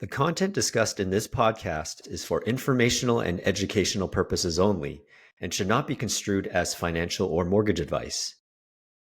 The content discussed in this podcast is for informational and educational purposes only and should not be construed as financial or mortgage advice.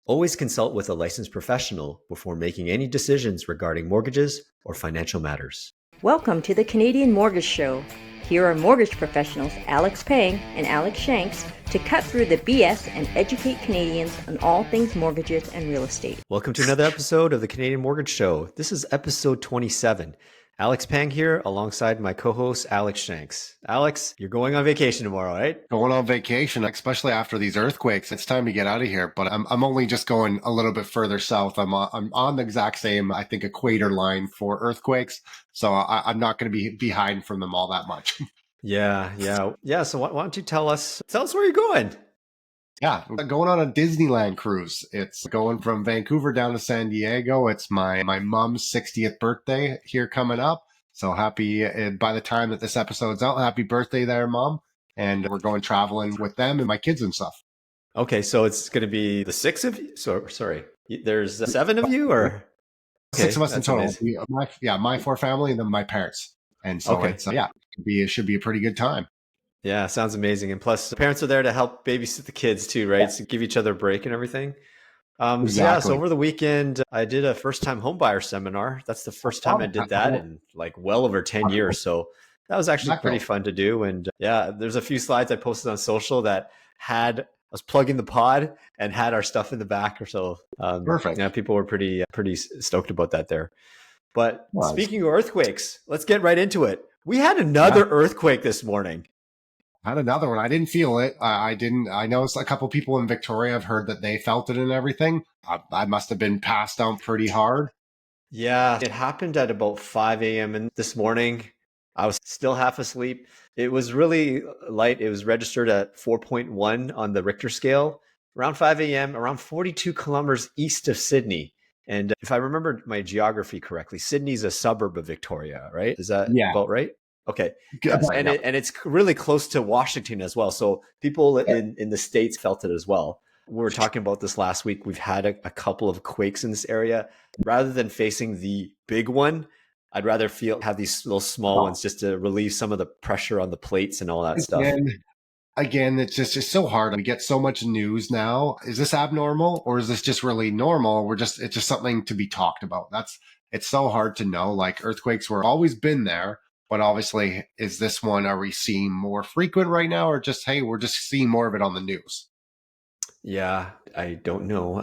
Always consult with a licensed professional before making any decisions regarding mortgages or financial matters. Welcome to the Canadian Mortgage Show. Here are mortgage professionals Alex Pang and Alex Shanks to cut through the BS and educate Canadians on all things mortgages and real estate. Welcome to another episode of the Canadian Mortgage Show. This is episode 27. Alex Pang here alongside my co-host Alex Shanks. Alex, you're going on vacation tomorrow, right? Going on vacation, especially after these earthquakes. It's time to get out of here, but I'm only just going a little bit further south. I'm on the exact same, I think, equator line for earthquakes, so I'm not going to be behind from them all that much. Yeah. So why don't you tell us where you're going? Yeah, going on a Disneyland cruise. It's going from Vancouver down to San Diego. It's my mom's 60th birthday here coming up. So happy, by the time that this episode's out, happy birthday there, Mom. And we're going traveling with them and my kids and stuff. Okay, so it's going to be the six of you? Sorry, there's seven of you? Or okay, six of us in total. My four family and then my parents. And so it should be a pretty good time. Yeah, sounds amazing. And plus, the parents are there to help babysit the kids too, right? To give each other a break and everything. Exactly. So over the weekend, I did a first-time homebuyer seminar. That's the first time I did that in like well over 10 years. So that was actually pretty fun to do. And yeah, there's a few slides I posted on social that I was plugging the pod and had our stuff in the back or so. Perfect. Yeah, people were pretty stoked about that there. But speaking of earthquakes, let's get right into it. We had another earthquake this morning. Had another one. I didn't feel it. I didn't. I know a couple people in Victoria have heard that they felt it and everything. I must have been passed out pretty hard. Yeah, it happened at about 5 a.m. And this morning. I was still half asleep. It was really light. It was registered at 4.1 on the Richter scale around 5 a.m., around 42 kilometers east of Sydney. And if I remember my geography correctly, Sydney's a suburb of Victoria, right? Is that about right? Okay. Yes. And it's really close to Washington as well. So people in the States felt it as well. We were talking about this last week. We've had a couple of quakes in this area. Rather than facing the big one, I'd rather have these little small ones just to relieve some of the pressure on the plates and all that stuff. Again, it's just so hard. We get so much news now. Is this abnormal or is this just really normal? It's just something to be talked about. It's so hard to know. Like earthquakes were always been there. But obviously, is this one, are we seeing more frequent right now or just, hey, we're just seeing more of it on the news? Yeah, I don't know.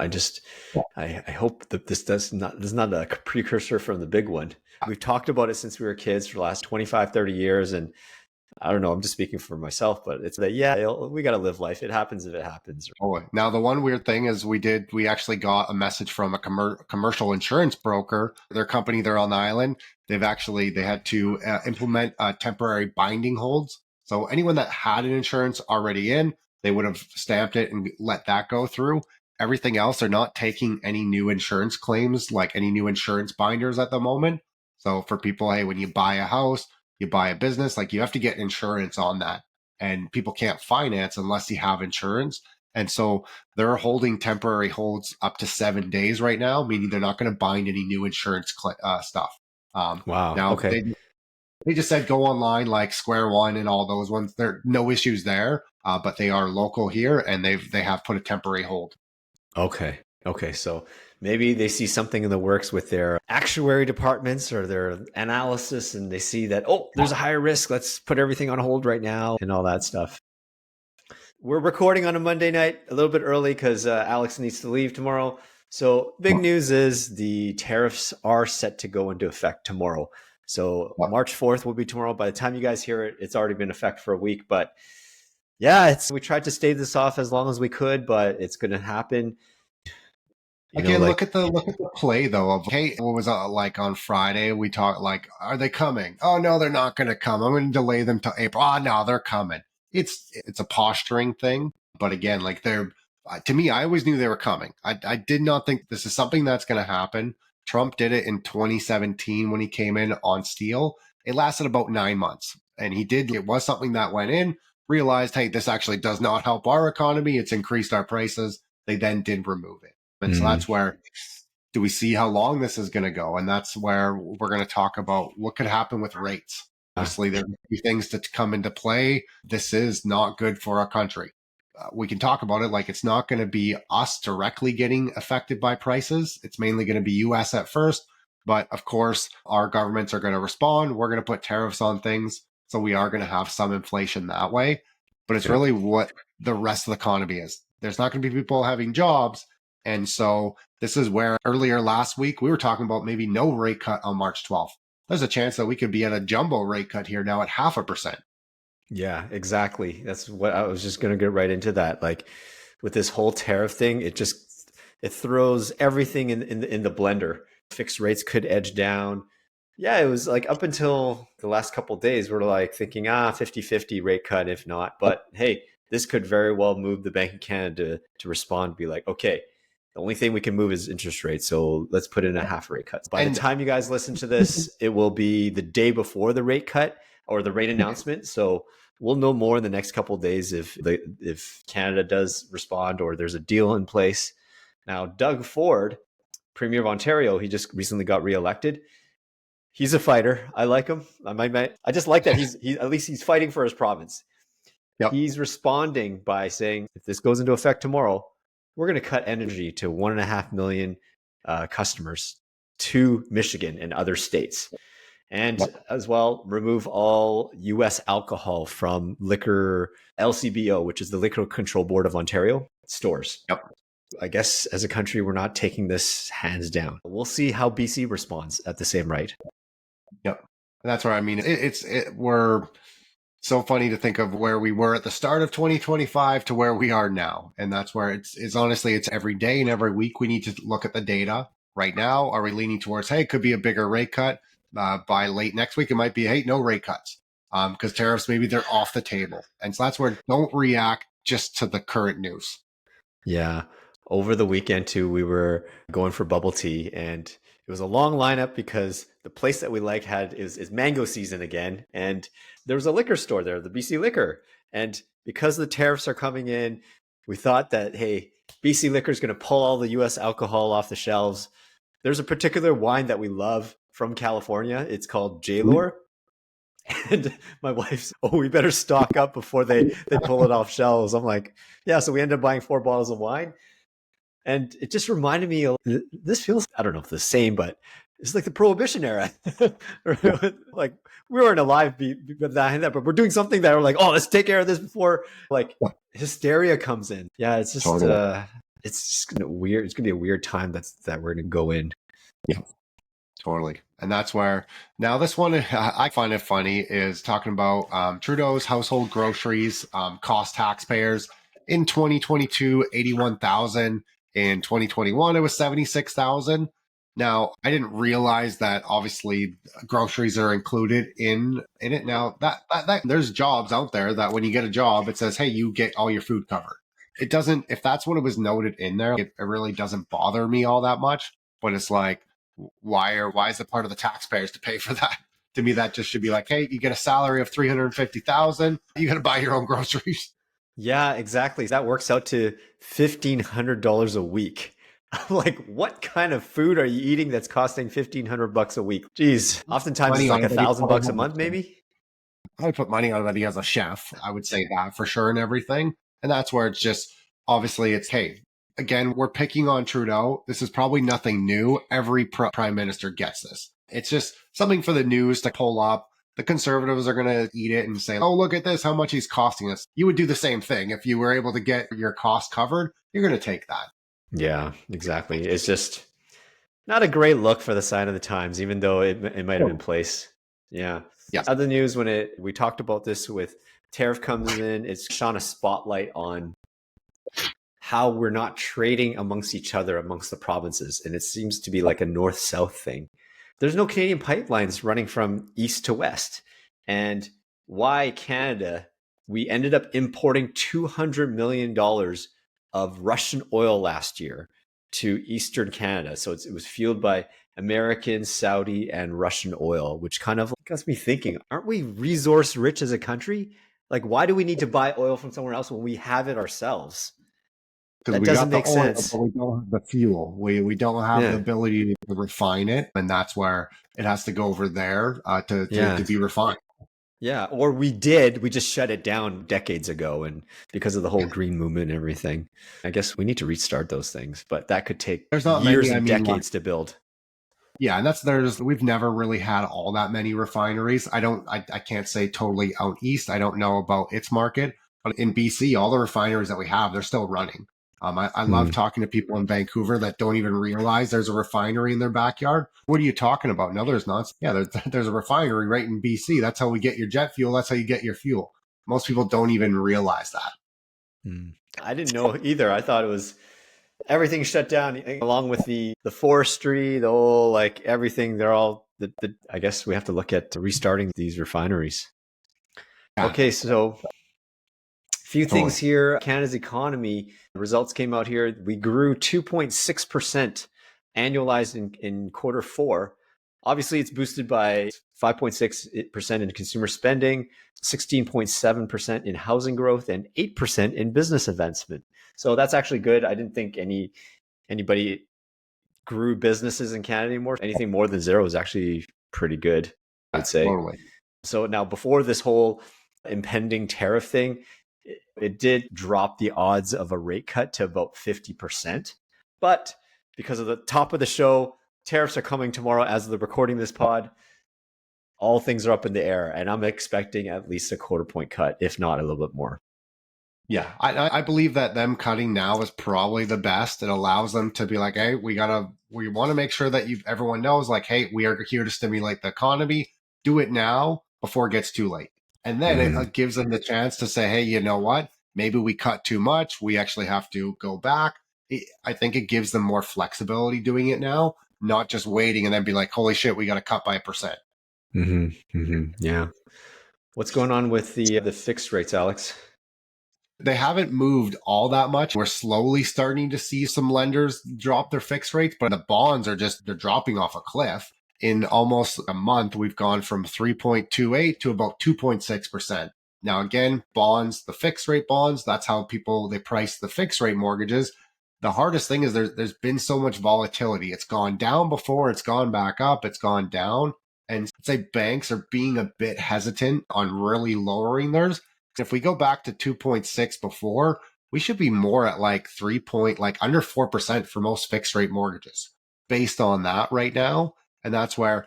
I hope that this is not a precursor from the big one. We've talked about it since we were kids for the last 25, 30 years. And I don't know, I'm just speaking for myself, but it's that, we got to live life. It happens if it happens. Oh, now the one weird thing is we actually got a message from a commercial insurance broker, their company there on the island. They had to implement temporary binding holds. So anyone that had an insurance already in, they would have stamped it and let that go through. Everything else, they're not taking any new insurance claims, like any new insurance binders at the moment. So for people, hey, when you buy a house, you buy a business, like you have to get insurance on that. And people can't finance unless you have insurance. And so they're holding temporary holds up to 7 days right now, meaning they're not going to bind any new insurance stuff. Wow. Now, okay. They just said go online, like Square One and all those ones. There are no issues there, but they are local here and they have put a temporary hold. Okay. So maybe they see something in the works with their actuary departments or their analysis and they see that, there's a higher risk. Let's put everything on hold right now and all that stuff. We're recording on a Monday night a little bit early because Alex needs to leave tomorrow. So big news is the tariffs are set to go into effect tomorrow. So March 4th will be tomorrow. By the time you guys hear it, it's already been in effect for a week. But yeah, we tried to stave this off as long as we could, but it's going to happen. Look at the play though of, hey, what was like on Friday? We talked like, are they coming? Oh no, they're not going to come. I'm going to delay them till April. Oh no, they're coming. It's a posturing thing, but again, like to me, I always knew they were coming. I did not think this is something that's going to happen. Trump did it in 2017 when he came in on steel. It lasted about 9 months, and it was something that went in, realized, hey, this actually does not help our economy. It's increased our prices. They then did remove it. And so that's where Do we see how long this is going to go? And that's where we're going to talk about what could happen with rates. Obviously, there are things that come into play. This is not good for our country. We can talk about it like it's not going to be us directly getting affected by prices. It's mainly going to be US at first. But of course, our governments are going to respond. We're going to put tariffs on things. So we are going to have some inflation that way. But it's really what the rest of the economy is. There's not going to be people having jobs. And so this is where earlier last week, we were talking about maybe no rate cut on March 12th. There's a chance that we could be at a jumbo rate cut here now at 0.5%. Yeah, exactly. That's what I was just going to get right into that. Like with this whole tariff thing, it throws everything in the blender. Fixed rates could edge down. Yeah, it was like up until the last couple of days, we're like thinking, 50-50 rate cut, if not. But hey, this could very well move the Bank of Canada to respond, be like, okay, the only thing we can move is interest rates. So let's put in a half rate cut. By the time you guys listen to this, it will be the day before the rate cut or the rate announcement. So we'll know more in the next couple of days if Canada does respond or there's a deal in place. Now, Doug Ford, Premier of Ontario, he just recently got reelected. He's a fighter. I like him. I just like that he at least he's fighting for his province. Yep. He's responding by saying, if this goes into effect tomorrow, we're going to cut energy to 1.5 million customers to Michigan and other states. And as well, remove all U.S. alcohol from liquor LCBO, which is the Liquor Control Board of Ontario, stores. Yep. I guess as a country, we're not taking this hands down. We'll see how BC responds at the same rate. Yep. And that's where I mean, we're so funny to think of where we were at the start of 2025 to where we are now. And that's where it's honestly, it's every day and every week we need to look at the data. Right now, are we leaning towards, hey, it could be a bigger rate cut? By late next week, it might be, hey, no rate cuts because tariffs, maybe they're off the table. And so that's where don't react just to the current news. Yeah. Over the weekend, too, we were going for bubble tea and it was a long lineup because the place that we liked is mango season again. And there was a liquor store there, the BC Liquor. And because the tariffs are coming in, we thought that, hey, BC Liquor is going to pull all the US alcohol off the shelves. There's a particular wine that we love from California. It's called J-Lore. And my wife's, we better stock up before they pull it off shelves. I'm like, yeah. So we ended up buying 4 bottles of wine. And it just reminded me of, this feels, I don't know if the same, but it's like the Prohibition era. Like we weren't alive but we're doing something that we're like, let's take care of this before like hysteria comes in. Yeah, it's just it's just gonna weird. It's gonna be a weird time that we're gonna go in. Yeah, totally. And that's where now this one I find it funny is talking about Trudeau's household groceries cost taxpayers in 2022 81,000. In 2021, it was 76,000. Now, I didn't realize that obviously groceries are included in it. Now, that there's jobs out there that when you get a job, it says, hey, you get all your food covered. It doesn't, if that's what it was noted in there, it really doesn't bother me all that much. But it's like, why is it part of the taxpayers to pay for that? To me, that just should be like, hey, you get a salary of 350,000, you got to buy your own groceries. Yeah, exactly. That works out to $1,500 a week. I'm like, what kind of food are you eating that's costing $1,500 a week? Jeez, oftentimes it's like $1,000 a month, maybe. I would put money on that he has a chef. I would say that for sure and everything. And that's where it's just, obviously it's, hey, again, we're picking on Trudeau. This is probably nothing new. Every prime minister gets this. It's just something for the news to pull up. The Conservatives are going to eat it and say, oh, look at this, how much he's costing us. You would do the same thing. If you were able to get your costs covered, you're going to take that. Yeah, exactly. It's just not a great look for the sign of the times, even though it might have been placed. Yeah. Yes. Other news, we talked about this with tariff comes in, it's shone a spotlight on how we're not trading amongst each other, amongst the provinces. And it seems to be like a north-south thing. There's no Canadian pipelines running from east to west. And why Canada, we ended up importing $200 million of Russian oil last year to Eastern Canada. So it was fueled by American, Saudi, and Russian oil, which kind of got me thinking, aren't we resource rich as a country? Like, why do we need to buy oil from somewhere else when we have it ourselves? Because That we doesn't got the make oil, sense. but we don't have the fuel. We don't have the Yeah. ability to refine it, and that's where it has to go over there to Yeah. be refined. Yeah. Or we just shut it down decades ago. And because of the whole green movement and everything, I guess we need to restart those things, but that could take There's not years many. I and mean, like, decades to build. yeah, and we've never really had all that many refineries. I can't say totally out east. I don't know about its market, but in BC, all the refineries that we have, they're still running. I love Hmm. talking to people in Vancouver that don't even realize there's a refinery in their backyard. What are you talking about? No, there's not. Yeah, there's a refinery right in BC. That's how we get your jet fuel. That's how you get your fuel. Most people don't even realize that. Hmm. I didn't know either. I thought it was everything shut down along with the forestry, the whole like everything. They're all I guess we have to look at restarting these refineries. Yeah, Okay, so few things totally. here. Canada's economy results came out here. We grew 2.6% annualized in quarter four. Obviously, it's boosted by 5.6% in consumer spending, 16.7% in housing growth, and 8% in business investment. So that's actually good. I didn't think anybody grew businesses in Canada anymore. Anything more than zero is actually pretty good, I Yeah, would say. totally. So now, before this whole impending tariff thing, it did drop the odds of a rate cut to about 50%. But because of the top of the show, tariffs are coming tomorrow as they're recording this pod. All things are up in the air, and I'm expecting at least a quarter point cut, if not a little bit more. Yeah, I believe that them cutting now is probably the best. It allows them to be like, hey, we want to make sure that everyone knows, like, hey, we are here to stimulate the economy. Do it now before it gets too late. And then it Mm-hmm. gives them the chance to say, hey, you know what? Maybe we cut too much. We actually have to go back. I think it gives them more flexibility doing it now, not just waiting and then be like, holy shit, we got to cut by 1%. Mm-hmm. Mm-hmm. Yeah. What's going on with the fixed rates, Alex? They haven't moved all that much. We're slowly starting to see some lenders drop their fixed rates, but the bonds they're dropping off a cliff. In almost a month, we've gone from 3.28 to about 2.6%. Now, again, bonds, the fixed rate bonds, that's how they price the fixed rate mortgages. The hardest thing is there's been so much volatility. It's gone down before, it's gone back up, it's gone down. And I'd say banks are being a bit hesitant on really lowering theirs. If we go back to 2.6 before, we should be more at like 3 point, like under 4% for most fixed rate mortgages based on that right now. And that's where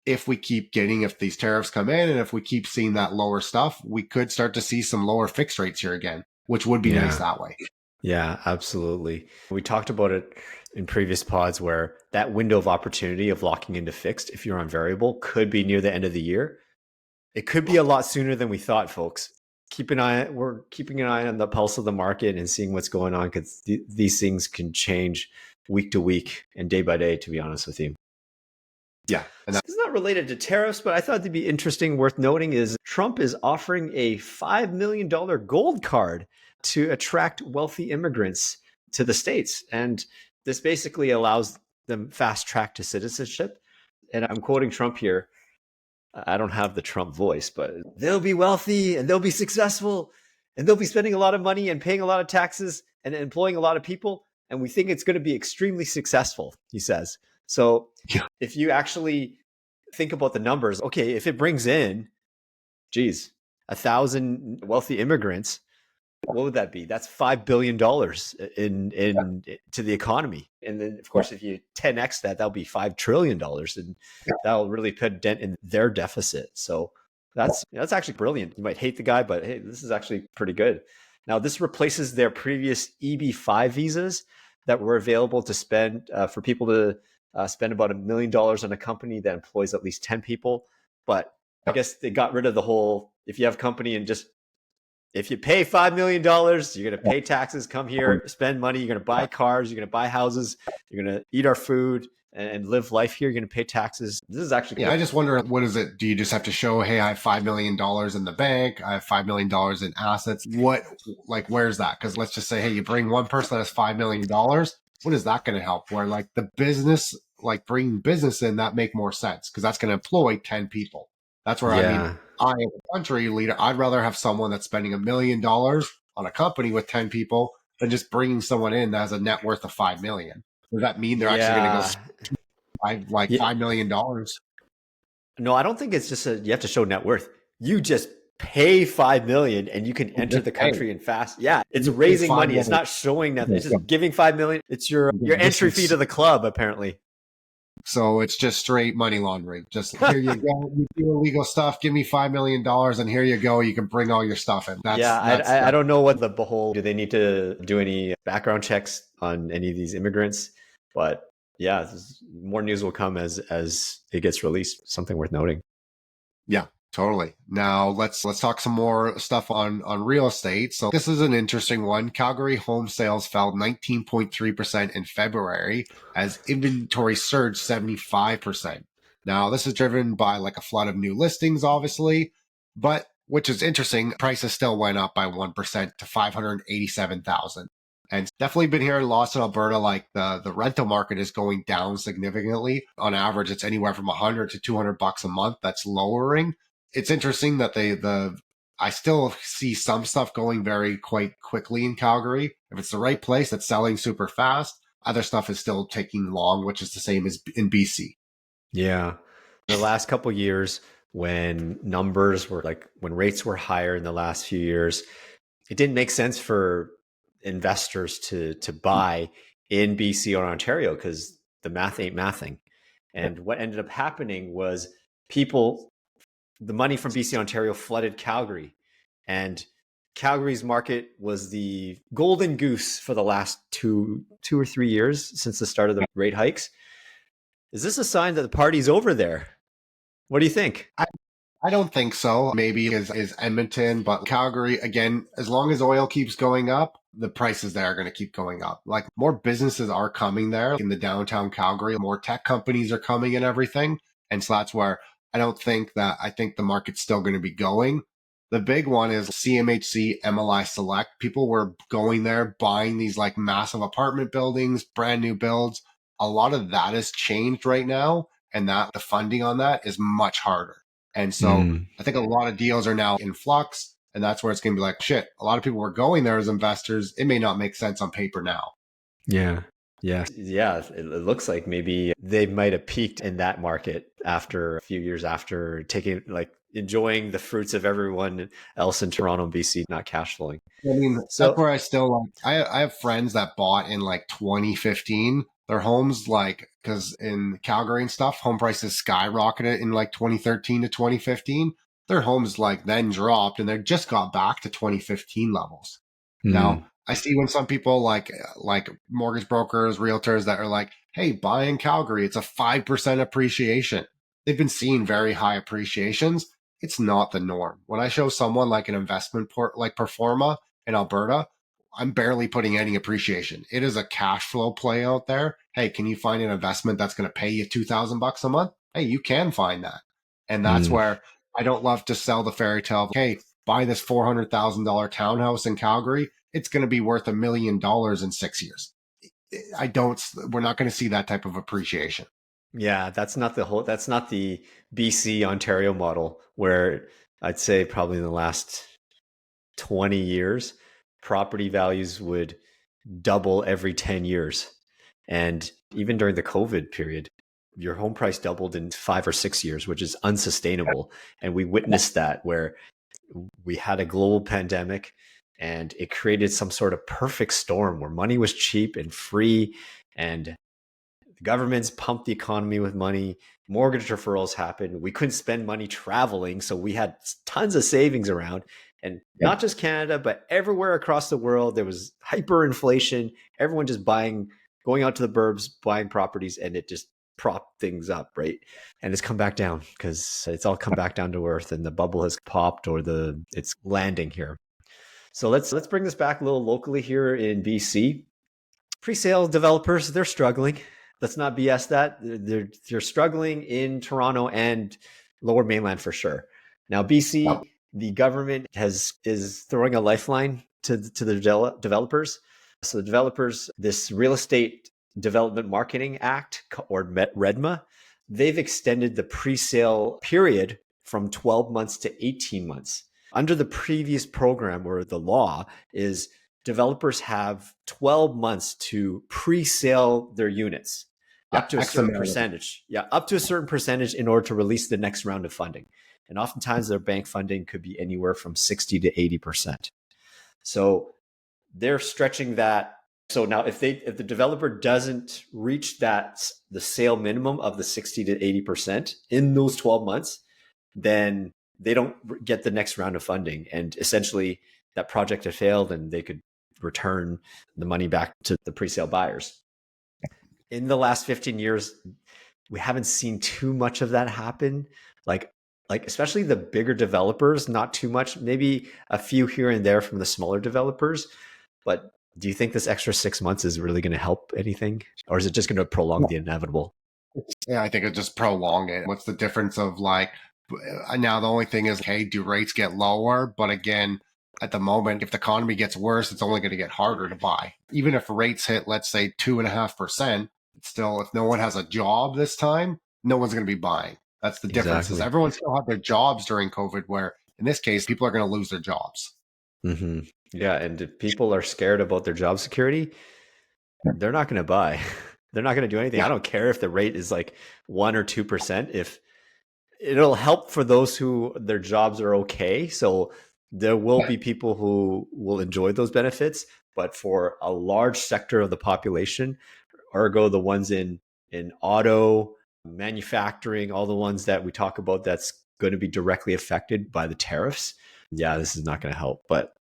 if these tariffs come in and if we keep seeing that lower stuff, we could start to see some lower fixed rates here again, which would be nice Yeah. that way. Yeah, absolutely. We talked about it in previous pods where that window of opportunity of locking into fixed, if you're on variable, could be near the end of the year. It could be a lot sooner than we thought, folks. We're keeping an eye on the pulse of the market and seeing what's going on because these things can change week to week and day by day, to be honest with you. Yeah. And This is not related to tariffs, but I thought it'd be interesting, worth noting, is Trump is offering a $5 million gold card to attract wealthy immigrants to the States. And this basically allows them fast track to citizenship. And I'm quoting Trump here. I don't have the Trump voice, but they'll be wealthy and they'll be successful and they'll be spending a lot of money and paying a lot of taxes and employing a lot of people. And we think it's going to be extremely successful, he says. So yeah, if you actually think about the numbers, okay, if it brings in, geez, 1,000 wealthy immigrants, what would that be? That's $5 billion in to the economy. And then, of course, if you 10x that, that'll be $5 trillion, and that'll really put a dent in their deficit. So that's actually brilliant. You might hate the guy, but hey, this is actually pretty good. Now, this replaces their previous EB-5 visas that were available to spend for people to spend about $1 million on a company that employs at least 10 people. But I guess they got rid of the whole if you have a company and just if you pay $5 million, you're going to pay taxes, come here, spend money. You're going to buy cars. You're going to buy houses. You're going to eat our food and live life here. You're going to pay taxes. This is actually yeah. cool. I just wonder, what is it? Do you just have to show, hey, I have $5 million in the bank. I have $5 million in assets. Where's that? Because let's just say, hey, you bring one person that has $5 million. What is that going to help? Where like the business, like bringing business in, that make more sense because that's going to employ 10 people. That's where, I mean, Yeah. I, as a country leader, I'd rather have someone that's spending $1 million on a company with 10 people than just bringing someone in that has a net worth of 5 million. Does that mean they're actually going to go Yeah. $5 million? No, I don't think it's just you have to show net worth. You just pay 5 million and you can enter the country and fast. Yeah, it's raising money. It's not showing nothing. It's just giving 5 million. It's your entry fee to the club, apparently. So it's just straight money laundering. Just here you go, you do illegal stuff. Give me $5 million, and here you go. You can bring all your stuff in. I don't know what the whole. Do they need to do any background checks on any of these immigrants? But yeah, more news will come as it gets released. Something worth noting. Yeah, totally. Now let's talk some more stuff on real estate. So this is an interesting one. Calgary home sales fell 19.3% in February as inventory surged 75%. Now this is driven by like a flood of new listings, obviously, but which is interesting, prices still went up by 1% to 587,000. And definitely been hearing lots in Alberta, like the rental market is going down significantly. On average, it's anywhere from $100 to $200 a month. That's lowering. It's interesting that I still see some stuff going quite quickly in Calgary. If it's the right place, it's selling super fast. Other stuff is still taking long, which is the same as in BC. Yeah. The last couple of years, when when rates were higher in the last few years, it didn't make sense for investors to buy in BC or Ontario because the math ain't mathing. And what ended up happening was the money from BC and Ontario flooded Calgary, and Calgary's market was the golden goose for the last two or 3 years since the start of the rate hikes. Is this a sign that the party's over there? What do you think? I don't think so. Maybe is Edmonton, but Calgary, again, as long as oil keeps going up, the prices there are going to keep going up. Like more businesses are coming there in the downtown Calgary, more tech companies are coming and everything. And so that's where I think the market's still going to be going. The big one is CMHC, MLI Select. People were going there, buying these like massive apartment buildings, brand new builds. A lot of that has changed right now. And that the funding on that is much harder. And so I think a lot of deals are now in flux, and that's where it's going to be like, shit, a lot of people were going there as investors. It may not make sense on paper now. Yeah. Yeah. Yeah. It looks like maybe they might have peaked in that market after a few years after enjoying the fruits of everyone else in Toronto and BC not cash flowing. I mean, that's where I still I have friends that bought in like 2015. Their homes, because in Calgary and stuff, home prices skyrocketed in like 2013 to 2015. Their homes then dropped and they just got back to 2015 levels. Now, I see when some people like mortgage brokers, realtors that are like, hey, buy in Calgary, it's a 5% appreciation. They've been seeing very high appreciations. It's not the norm. When I show someone like an investment like Performa in Alberta, I'm barely putting any appreciation. It is a cash flow play out there. Hey, can you find an investment that's going to pay you $2,000 a month? Hey, you can find that. And that's where I don't love to sell the fairy tale of, hey, buy this $400,000 townhouse in Calgary. It's going to be worth $1 million in 6 years. We're not going to see that type of appreciation. Yeah, that's not the BC Ontario model where I'd say probably in the last 20 years, property values would double every 10 years. And even during the COVID period, your home price doubled in 5 or 6 years, which is unsustainable. And we witnessed that where we had a global pandemic and it created some sort of perfect storm where money was cheap and free and the governments pumped the economy with money. Mortgage deferrals happened. We couldn't spend money traveling. So we had tons of savings around. And not just Canada, but everywhere across the world, there was hyperinflation. Everyone just going out to the burbs, buying properties, and it just propped things up, right? And it's come back down because it's all come back down to earth and the bubble has popped or it's landing here. So let's bring this back a little locally here in BC. Pre-sale developers, they're struggling. Let's not BS that. They're struggling in Toronto and Lower Mainland for sure. Now, BC, the government is throwing a lifeline to the developers. So the developers, this Real Estate Development Marketing Act, or REDMA, they've extended the pre-sale period from 12 months to 18 months. Under the previous program, or the law, is developers have 12 months to pre-sale their units up to a certain percentage. Yeah, up to a certain percentage in order to release the next round of funding. And oftentimes their bank funding could be anywhere from 60 to 80%. So they're stretching that. So now if the developer doesn't reach the sale minimum of the 60 to 80% in those 12 months, then they don't get the next round of funding. And essentially that project had failed and they could return the money back to the pre-sale buyers. In the last 15 years, we haven't seen too much of that happen. Like especially the bigger developers, not too much, maybe a few here and there from the smaller developers. But do you think this extra 6 months is really going to help anything? Or is it just going to prolong the inevitable? Yeah, I think it just prolong it. What's the difference of like, now the only thing is, hey, do rates get lower? But again, at the moment, if the economy gets worse, it's only going to get harder to buy. Even if rates hit, let's say 2.5%, still, if no one has a job this time, no one's going to be buying. That's the difference. Exactly. Is everyone still had their jobs during COVID, where in this case, people are going to lose their jobs. Mm-hmm. Yeah. And if people are scared about their job security, they're not going to buy. They're not going to do anything. Yeah. I don't care if the rate is like 1 or 2%. If it'll help for those who their jobs are okay. So there will be people who will enjoy those benefits, but for a large sector of the population, ergo the ones in auto, manufacturing, all the ones that we talk about that's going to be directly affected by the tariffs, yeah, this is not going to help. But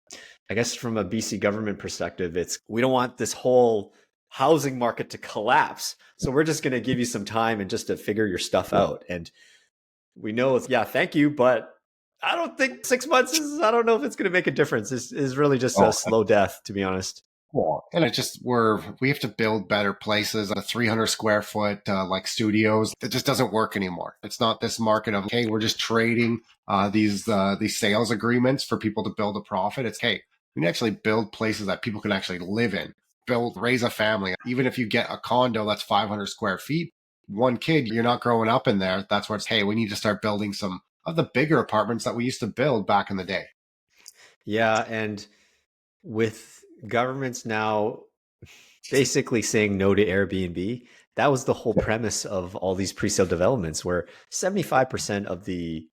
I guess from a BC government perspective, we don't want this whole housing market to collapse. So we're just going to give you some time and just to figure your stuff out. And we know thank you, but I don't think 6 months I don't know if it's going to make a difference. This is really just a slow death, to be honest. Cool. And we have to build better places. A 300 square foot like studios, it just doesn't work anymore. It's not this market of, hey, we're just trading these sales agreements for people to build a profit. It's, hey, we can actually build places that people can actually live in, raise a family. Even if you get a condo that's 500 square feet, one kid, you're not growing up in there. That's where it's, hey, we need to start building some of the bigger apartments that we used to build back in the day. Yeah. And with governments now basically saying no to Airbnb, that was the whole premise of all these pre-sale developments, where 75% of the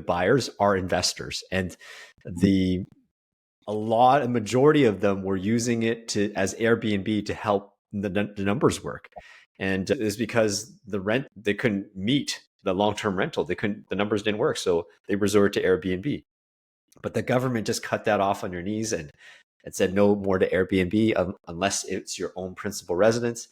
buyers are investors, and a majority of them were using it as Airbnb to help the numbers work. And it's because the rent, they couldn't meet the long-term rental. The numbers didn't work. So they resorted to Airbnb. But the government just cut that off on your knees and said no more to Airbnb unless it's your own principal residence,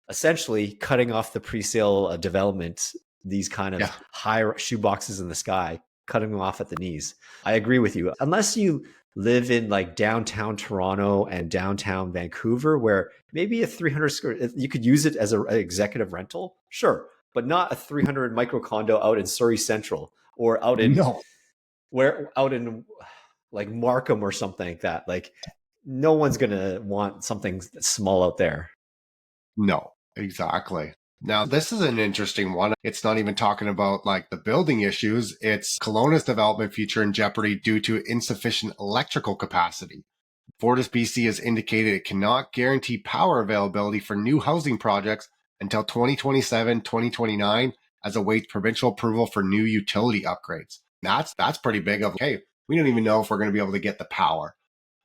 essentially cutting off the pre-sale development, these kind of high shoeboxes in the sky, cutting them off at the knees. I agree with you. Unless you live in like downtown Toronto and downtown Vancouver, where maybe a 300 square, you could use it as an executive rental, sure, but not a 300 micro condo out in Surrey Central or out in like Markham or something like that. Like, no one's going to want something small out there. No, exactly. Now, this is an interesting one. It's not even talking about like the building issues. It's Kelowna's development future in jeopardy due to insufficient electrical capacity. Fortis BC has indicated it cannot guarantee power availability for new housing projects until 2027-2029 as awaits provincial approval for new utility upgrades. That's pretty big of, hey, we don't even know if we're going to be able to get the power.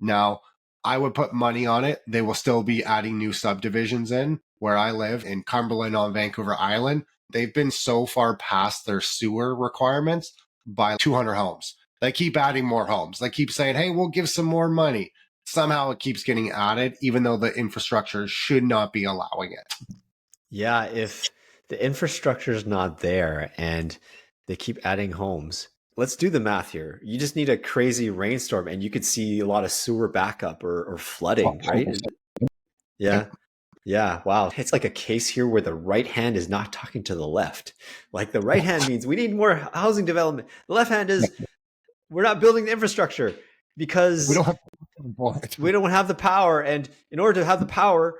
Now, I would put money on it. They will still be adding new subdivisions in where I live in Cumberland on Vancouver Island. They've been so far past their sewer requirements by 200 homes. They keep adding more homes. They keep saying, hey, we'll give some more money. Somehow it keeps getting added, even though the infrastructure should not be allowing it. Yeah, if the infrastructure is not there and they keep adding homes, let's do the math here. You just need a crazy rainstorm and you could see a lot of sewer backup or flooding, right? Yeah. Yeah. Wow. It's like a case here where the right hand is not talking to the left. Like the right hand means we need more housing development. The left hand is we're not building the infrastructure because we don't have the power. And in order to have the power,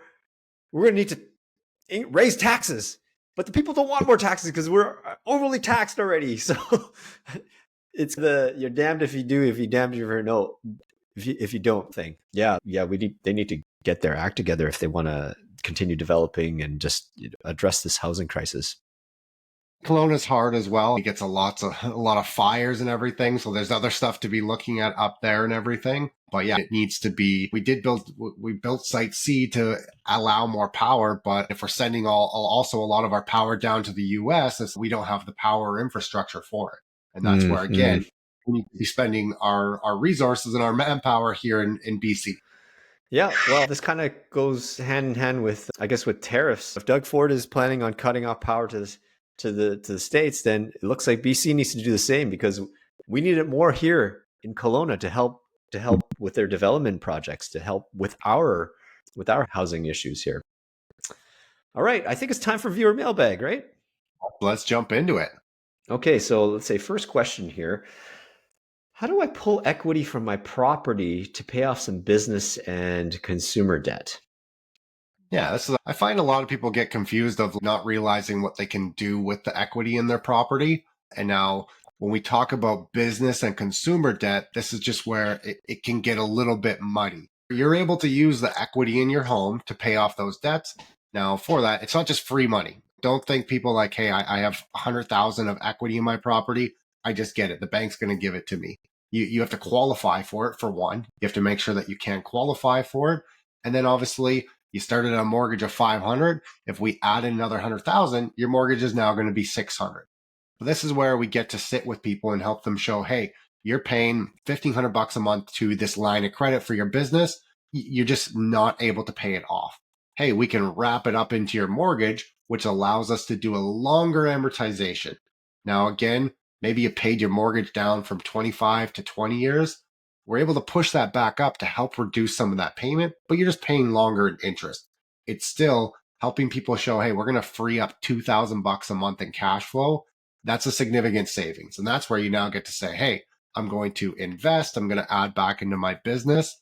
we're going to need to raise taxes. But the people don't want more taxes because we're overly taxed already. So it's you're damned if you do, if you damned if you don't. if you don't think, they need to get their act together if they want to continue developing and just address this housing crisis. Kelowna's hard as well. It gets a lot of fires and everything. So there's other stuff to be looking at up there and everything. But yeah, it needs to be, we built Site C to allow more power. But if we're sending also a lot of our power down to the US, we don't have the power infrastructure for it. And that's where, again, we need to be spending our resources and our manpower here in BC. Yeah, well, this kind of goes hand in hand with, I guess, with tariffs. If Doug Ford is planning on cutting off power to the states, then it looks like BC needs to do the same, because we need it more here in Kelowna to help with their development projects, to help with our housing issues here. All right, I think it's time for viewer mailbag, right? Let's jump into it. Okay, so let's say first question here. How do I pull equity from my property to pay off some business and consumer debt? Yeah, I find a lot of people get confused of not realizing what they can do with the equity in their property. And now when we talk about business and consumer debt, this is just where it can get a little bit muddy. You're able to use the equity in your home to pay off those debts. Now, for that, it's not just free money. Don't think people like, hey, I have 100,000 of equity in my property. I just get it. The bank's going to give it to me. You have to qualify for it, for one. You have to make sure that you can qualify for it. And then obviously, you started a mortgage of 500. If we add in another 100,000, your mortgage is now going to be 600. But this is where we get to sit with people and help them show, hey, you're paying $1,500 a month to this line of credit for your business. You're just not able to pay it off. Hey, we can wrap it up into your mortgage, which allows us to do a longer amortization. Now, again, maybe you paid your mortgage down from 25 to 20 years. We're able to push that back up to help reduce some of that payment, but you're just paying longer in interest. It's still helping people show, hey, we're going to free up $2,000 a month in cash flow. That's a significant savings. And that's where you now get to say, hey, I'm going to invest. I'm going to add back into my business.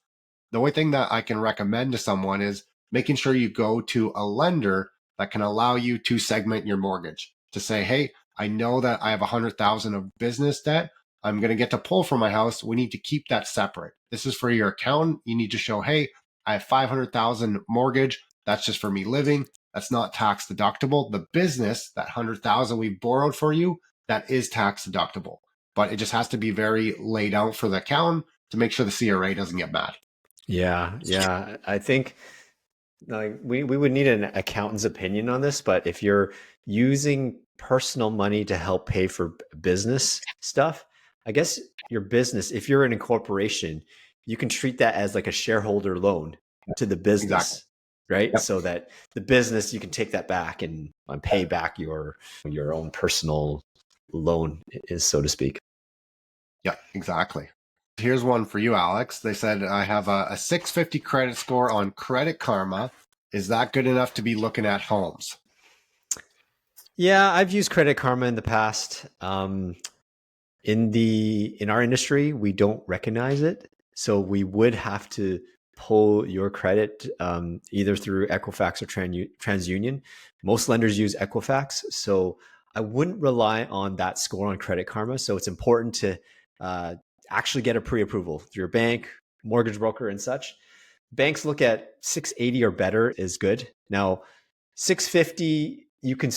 The only thing that I can recommend to someone is making sure you go to a lender that can allow you to segment your mortgage to say, hey, I know that I have 100,000 of business debt. I'm going to get to pull from my house. We need to keep that separate. This is for your accountant. You need to show, hey, I have 500,000 mortgage. That's just for me living. That's not tax deductible. The business, that 100,000 we borrowed for you, that is tax deductible. But it just has to be very laid out for the accountant to make sure the CRA doesn't get mad. Yeah. I think like we would need an accountant's opinion on this, but if you're using personal money to help pay for business stuff, I guess your business, if you're in a corporation, you can treat that as like a shareholder loan to the business, Exactly. right? Yep. So that the business, you can take that back and pay back your own personal loan, is so to speak. Yeah, exactly. Here's one for you, Alex. They said, I have a 650 credit score on Credit Karma. Is that good enough to be looking at homes? Yeah, I've used Credit Karma in the past. In our industry, we don't recognize it, so we would have to pull your credit either through Equifax or TransUnion. Most lenders use Equifax, so I wouldn't rely on that score on Credit Karma. So it's important to actually get a pre-approval through your bank, mortgage broker, and such. Banks look at 680 or better is good. Now, 650, we can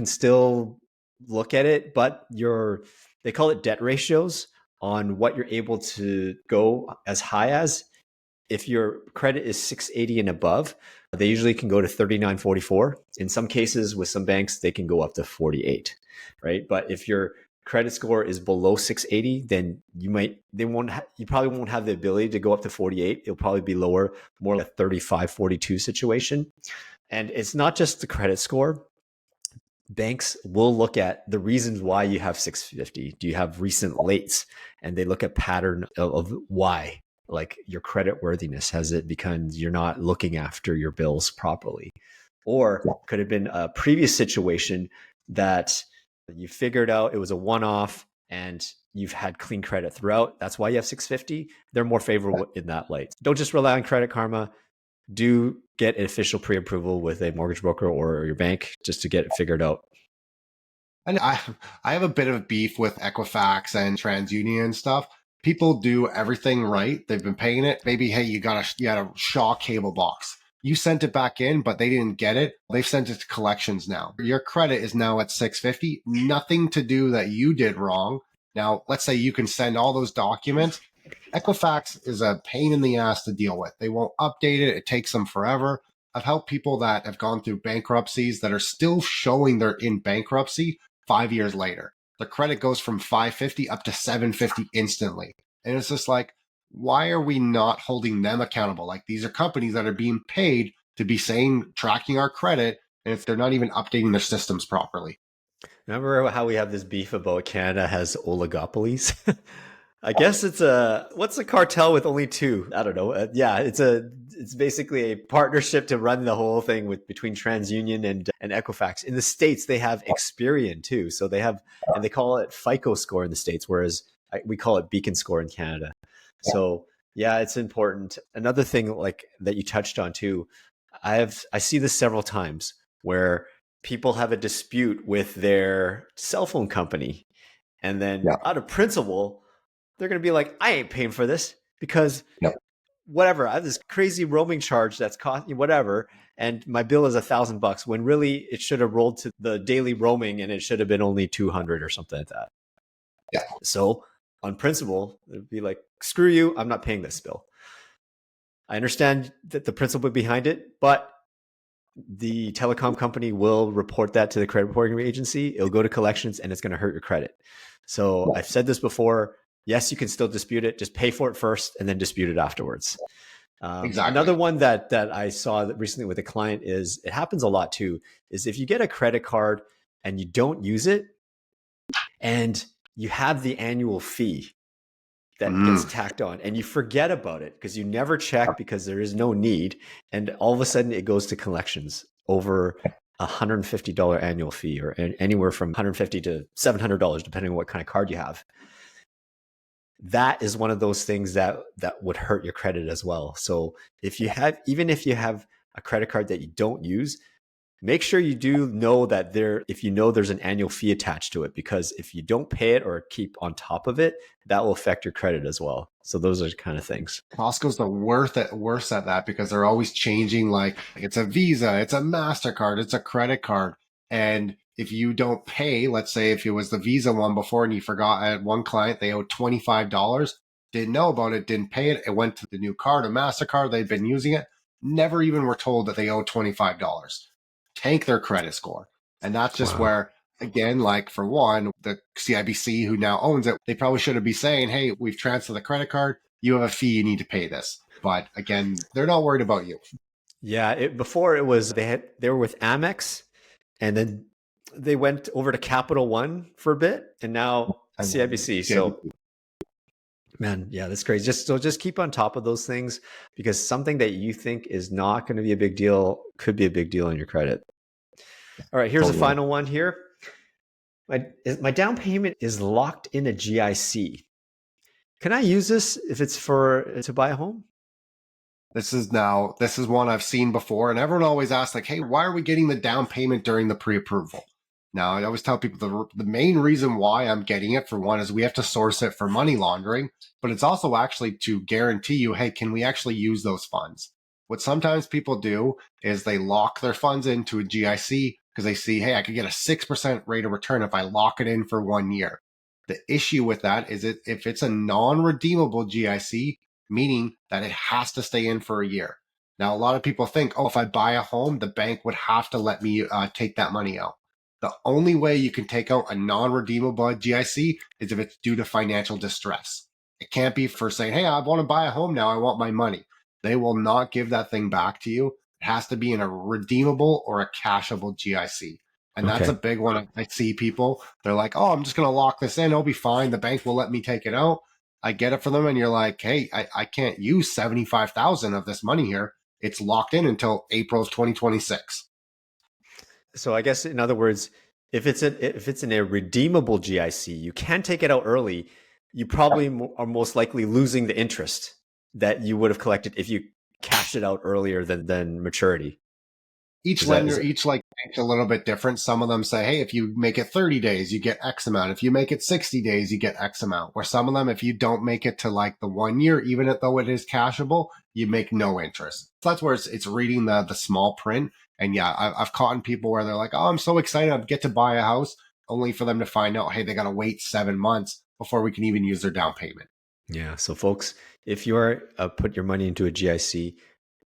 still look at it, but they call it debt ratios on what you're able to go as high as. If your credit is 680 and above, they usually can go to 3944. In some cases, with some banks, they can go up to 48, right? But if your credit score is below 680, then you probably won't have the ability to go up to 48. It'll probably be lower, more like a 35, 42 situation. And it's not just the credit score. Banks will look at the reasons why you have 650. Do you have recent lates? And they look at pattern of why, like your credit worthiness. Has it become you're not looking after your bills properly? Or could have been a previous situation that you figured out it was a one-off and you've had clean credit throughout. That's why you have 650. They're more favorable in that light. Don't just rely on Credit Karma. Do get an official pre-approval with a mortgage broker or your bank just to get it figured out. And I have a bit of beef with Equifax and TransUnion and stuff people do everything right. They've been paying it. Maybe, hey, you had a Shaw cable box. You sent it back in, but they didn't get it. They've sent it to collections now. Your credit is now at 650. Nothing to do that you did wrong. Now, let's say you can send all those documents. Equifax is a pain in the ass to deal with. They won't update it. It takes them forever. I've helped people that have gone through bankruptcies that are still showing they're in bankruptcy 5 years later. The credit goes from 550 up to 750 instantly. And it's just like, why are we not holding them accountable? Like, these are companies that are being paid to be tracking our credit, and if they're not even updating their systems properly. Remember how we have this beef about Canada has oligopolies? I guess what's a cartel with only two? I don't know. Yeah, it's basically a partnership to run the whole thing between TransUnion and Equifax. In the States, they have Experian too. So they have, and they call it FICO score in the States, whereas we call it Beacon score in Canada. So yeah, it's important. Another thing like that you touched on too, I see this several times where people have a dispute with their cell phone company, and then out of principle, they're going to be like, I ain't paying for this because whatever, I have this crazy roaming charge that's cost whatever, and my bill is $1,000 when really it should have rolled to the daily roaming and it should have been only 200 or something like that. Yeah. So on principle, it'd be like, screw you, I'm not paying this bill. I understand that the principle behind it, but the telecom company will report that to the credit reporting agency. It'll go to collections and it's going to hurt your credit. So I've said this before. Yes, you can still dispute it. Just pay for it first and then dispute it afterwards. Exactly. Another one that I saw recently with a client is, it happens a lot too, is if you get a credit card and you don't use it and you have the annual fee that gets tacked on and you forget about it because you never check because there is no need. And all of a sudden it goes to collections over $150 annual fee, or anywhere from $150 to $700, depending on what kind of card you have. That is one of those things that would hurt your credit as well. So even if you have a credit card that you don't use, make sure you do know that there's an annual fee attached to it, because if you don't pay it or keep on top of it, that will affect your credit as well. So those are the kind of things. Costco's the worst at that, because they're always changing, like it's a Visa, it's a MasterCard, it's a credit card. And if you don't pay, let's say if it was the Visa one before and you forgot, at one client, they owed $25, didn't know about it, didn't pay it. It went to the new card, a MasterCard, they'd been using it, never even were told that they owed $25. Tank their credit score. And that's just where, again, like for one, the CIBC who now owns it, they probably should have been saying, hey, we've transferred the credit card, you have a fee, you need to pay this. But again, they're not worried about you. Yeah, before it was, they were with Amex, and then they went over to Capital One for a bit, and now CIBC. So man, yeah, that's crazy. Just keep on top of those things, because something that you think is not going to be a big deal could be a big deal in your credit. All right, here's the final one here. My down payment is locked in a GIC. Can I use this if it's to buy a home? This is one I've seen before, and everyone always asks, like, hey, why are we getting the down payment during the pre-approval? Now, I always tell people the main reason why I'm getting it, for one, is we have to source it for money laundering, but it's also actually to guarantee you, hey, can we actually use those funds? What sometimes people do is they lock their funds into a GIC because they see, hey, I could get a 6% rate of return if I lock it in for 1 year. The issue with that is if it's a non-redeemable GIC, meaning that it has to stay in for a year. Now, a lot of people think, oh, if I buy a home, the bank would have to let me take that money out. The only way you can take out a non-redeemable GIC is if it's due to financial distress. It can't be for saying, hey, I want to buy a home now, I want my money. They will not give that thing back to you. It has to be in a redeemable or a cashable GIC. And that's a big one. I see people, they're like, oh, I'm just going to lock this in, it'll be fine, the bank will let me take it out. I get it for them, and you're like, hey, I can't use $75,000 of this money here. It's locked in until April of 2026. So I guess, in other words, if it's in a redeemable GIC, you can take it out early. You probably are most likely losing the interest that you would have collected if you cashed it out earlier than maturity. Each lender, each like bank's a little bit different. Some of them say, hey, if you make it 30 days, you get X amount. If you make it 60 days, you get X amount. Where some of them, if you don't make it to like the 1 year, even though it is cashable, you make no interest. So that's where it's reading the small print. And yeah, I've caught people where they're like, oh, I'm so excited I get to buy a house, only for them to find out, hey, they got to wait 7 months before we can even use their down payment. Yeah. So folks, if you're put your money into a GIC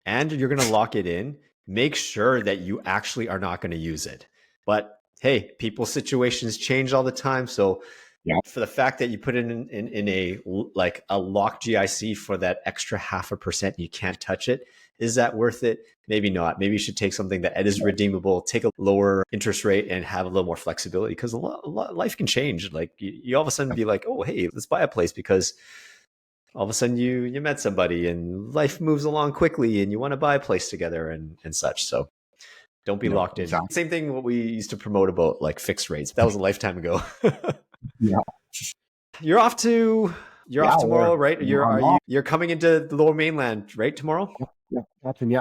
and you're going to lock it in, make sure that you actually are not going to use it. But hey, people's situations change all the time. So for the fact that you put it in a locked GIC for that extra 0.5%, you can't touch it. Is that worth it? Maybe not. Maybe you should take something that is redeemable, take a lower interest rate and have a little more flexibility, because life can change. Like you all of a sudden be like, oh, hey, let's buy a place because all of a sudden you met somebody and life moves along quickly and you want to buy a place together and such. So don't be locked in. Exactly. Same thing what we used to promote about like fixed rates. That was a lifetime ago. Yeah. You're off tomorrow, right? You're coming into the Lower Mainland, right, tomorrow?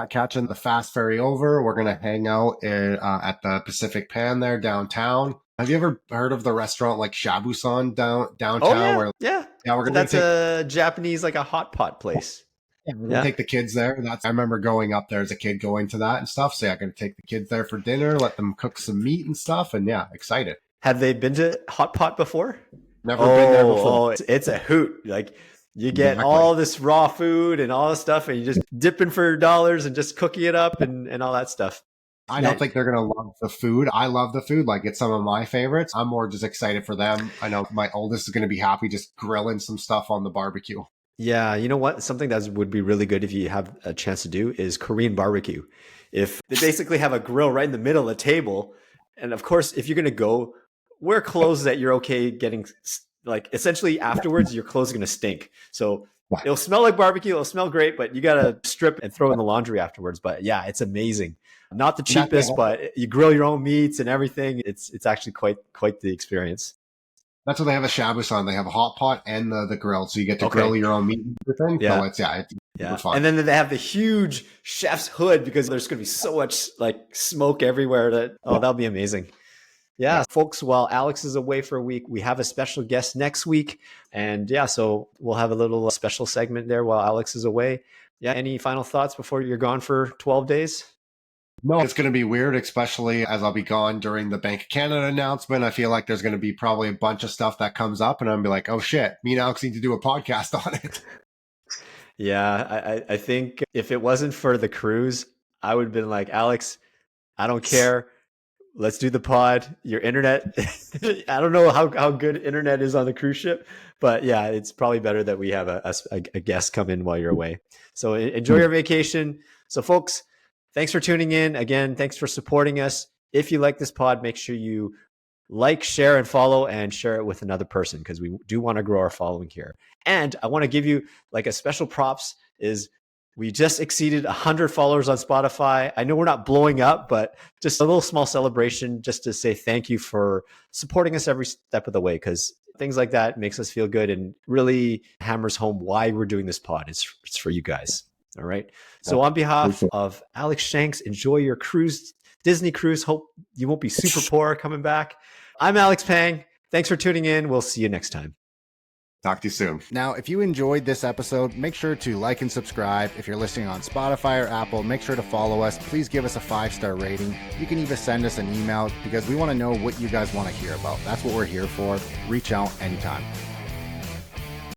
Catching the fast ferry over. We're gonna hang out at the Pacific Pan there downtown. Have you ever heard of the restaurant like Shabusan downtown? Oh, yeah. We're gonna. That's a Japanese, like a hot pot place. Yeah, we're gonna take the kids there. I remember going up there as a kid, going to that and stuff. So I'm gonna take the kids there for dinner, let them cook some meat and stuff, and excited. Have they been to hot pot before? Never been there before. It's a hoot. Like you get all this raw food and all this stuff, and you just dipping for dollars and just cooking it up and all that stuff. I don't think they're going to love the food. I love the food. Like, it's some of my favorites. I'm more just excited for them. I know my oldest is going to be happy just grilling some stuff on the barbecue. Yeah. You know what? Something that would be really good if you have a chance to do is Korean barbecue. If they basically have a grill right in the middle of the table. And of course, if you're going to go, wear clothes that you're okay getting, like essentially afterwards, your clothes are going to stink. So it'll smell like barbecue. It'll smell great, but you got to strip and throw in the laundry afterwards. But yeah, it's amazing. Not the cheapest, but you grill your own meats and everything. It's actually quite the experience. That's what they have a Shabusan. They have a hot pot and the grill, so you get to grill your own meat and everything. Yeah. So it's fun. And then they have the huge chef's hood because there's going to be so much like smoke everywhere that'll be amazing. Yeah, folks, while Alex is away for a week, we have a special guest next week. And so we'll have a little special segment there while Alex is away. Yeah, any final thoughts before you're gone for 12 days? No, it's going to be weird, especially as I'll be gone during the Bank of Canada announcement. I feel like there's going to be probably a bunch of stuff that comes up and I'm going to be like, oh shit, me and Alex need to do a podcast on it. Yeah, I think if it wasn't for the cruise, I would have been like, Alex, I don't care. Let's do the pod. Your internet, I don't know how good internet is on the cruise ship, but yeah, it's probably better that we have a guest come in while you're away. So enjoy your vacation. So folks, thanks for tuning in. Again, thanks for supporting us. If you like this pod, make sure you like, share, and follow, and share it with another person because we do want to grow our following here. And I want to give you like a special props is we just exceeded 100 followers on Spotify. I know we're not blowing up, but just a little small celebration just to say thank you for supporting us every step of the way, because things like that makes us feel good and really hammers home why we're doing this pod. It's for you guys. All right. So on behalf of Alex Shanks, enjoy your cruise, Disney cruise. Hope you won't be super poor coming back. I'm Alex Pang. Thanks for tuning in. We'll see you next time. Talk to you soon. Now, if you enjoyed this episode, make sure to like and subscribe. If you're listening on Spotify or Apple, make sure to follow us. Please give us a 5-star rating. You can even send us an email because we want to know what you guys want to hear about. That's what we're here for. Reach out anytime.